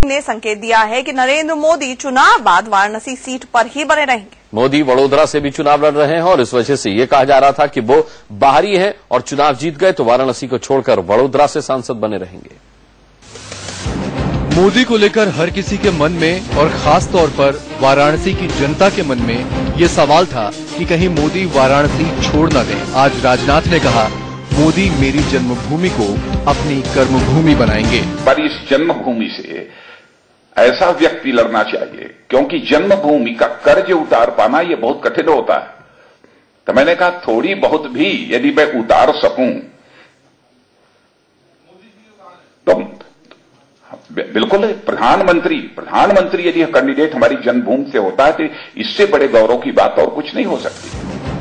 ने संकेत दिया है कि नरेंद्र मोदी चुनाव बाद वाराणसी सीट पर ही बने रहेंगे। मोदी वडोदरा से भी चुनाव लड़ रहे हैं और इस वजह से ये कहा जा रहा था कि वो बाहरी हैं और चुनाव जीत गए तो वाराणसी को छोड़कर वडोदरा से सांसद बने रहेंगे। मोदी को लेकर हर किसी के मन में और खास तौर पर वाराणसी की जनता के मन में ये सवाल था कि कहीं मोदी वाराणसी छोड़ न दें। आज राजनाथ ने कहा, मोदी मेरी जन्मभूमि को अपनी कर्मभूमि बनाएंगे। पर इस जन्मभूमि से ऐसा व्यक्ति लड़ना चाहिए, क्योंकि जन्मभूमि का कर्ज उतार पाना ये बहुत कठिन होता है। तो मैंने कहा थोड़ी बहुत भी यदि मैं उतार सकूं तो बिल्कुल प्रधानमंत्री यदि कैंडिडेट हमारी जन्मभूमि से होता है तो इससे बड़े गौरव की बात और कुछ नहीं हो सकती।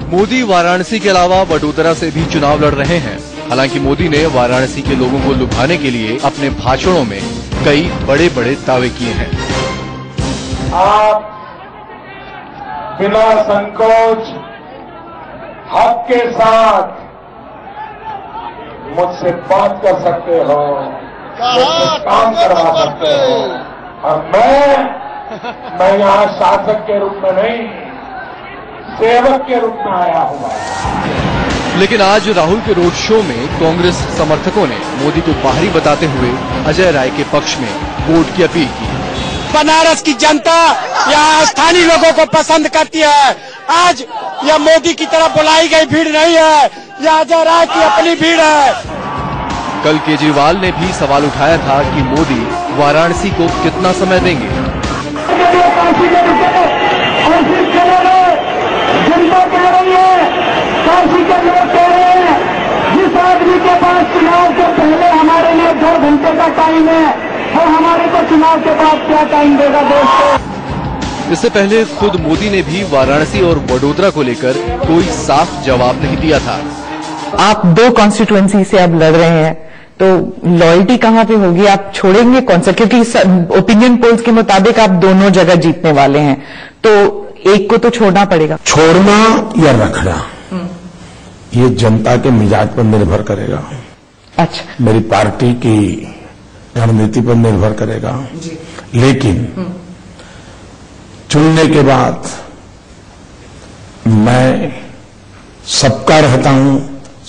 मोदी वाराणसी के अलावा वडोदरा से भी चुनाव लड़ रहे हैं। हालांकि मोदी ने वाराणसी के लोगों को लुभाने के लिए अपने भाषणों में कई बड़े बड़े दावे किए हैं। आप बिना संकोच हक के साथ मुझसे बात कर सकते हो, मुझसे काम करवा सकते हो, और मैं यहाँ शासक के रूप में नहीं, सेवक के रूप में आया हुआ। लेकिन आज राहुल के रोड शो में कांग्रेस समर्थकों ने मोदी को बाहरी बताते हुए अजय राय के पक्ष में वोट की अपील की। बनारस की जनता यहाँ स्थानीय लोगों को पसंद करती है। आज यह मोदी की तरफ बुलाई गई भीड़ नहीं है, यह अजय राय की अपनी भीड़ है। कल केजरीवाल ने भी सवाल उठाया था कि मोदी वाराणसी को कितना समय देंगे। जनता कह रही है, काशी के लोग कह रहे हैं, जिस आदमी के पास चुनाव के पहले हमारे लिए 2 घंटे का टाइम है, और हमारे को चुनाव के बाद क्या टाइम देगा दोस्तों। इससे पहले खुद मोदी ने भी वाराणसी और वडोदरा को लेकर कोई साफ जवाब नहीं दिया था। आप 2 कॉन्स्टिट्यूएंसी से अब लड़ रहे हैं, तो लॉयल्टी कहाँ पे होगी? आप छोड़ेंगे कौन सा? क्योंकि ओपिनियन पोल्स के मुताबिक आप दोनों जगह जीतने वाले हैं, तो एक को तो छोड़ना पड़ेगा। छोड़ना या रखना ये जनता के मिजाज पर निर्भर करेगा। अच्छा, मेरी पार्टी की रणनीति पर निर्भर करेगा। लेकिन चुनने के बाद मैं सबका रहता हूं,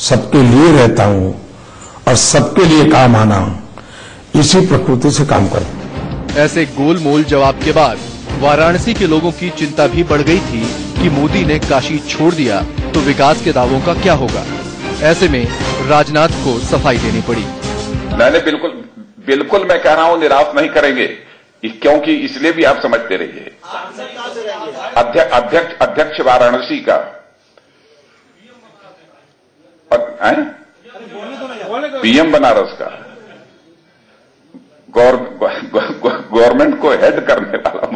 सबके लिए रहता हूं और सबके लिए काम आना, इसी प्रकृति से काम करूं। ऐसे गोलमोल जवाब के बाद वाराणसी के लोगों की चिंता भी बढ़ गई थी कि मोदी ने काशी छोड़ दिया तो विकास के दावों का क्या होगा। ऐसे में राजनाथ को सफाई देनी पड़ी। मैंने बिल्कुल मैं कह रहा हूं निराश नहीं करेंगे, क्योंकि इसलिए भी आप समझते रहिए, अध्यक्ष वाराणसी का पीएम बनारस का, गवर्नमेंट को हेड करने वाला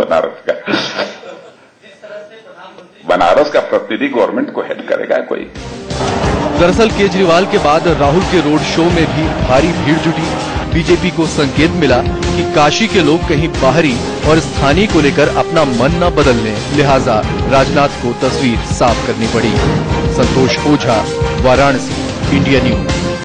बनारस का प्रतिनिधि गवर्नमेंट को हेड करेगा कोई। दरअसल केजरीवाल के बाद राहुल के रोड शो में भी भारी भीड़ जुटी। बीजेपी को संकेत मिला कि काशी के लोग कहीं बाहरी और स्थानीय को लेकर अपना मन न बदल लें, लिहाजा राजनाथ को तस्वीर साफ करनी पड़ी। संतोष ओझा, वाराणसी, इंडिया न्यूज।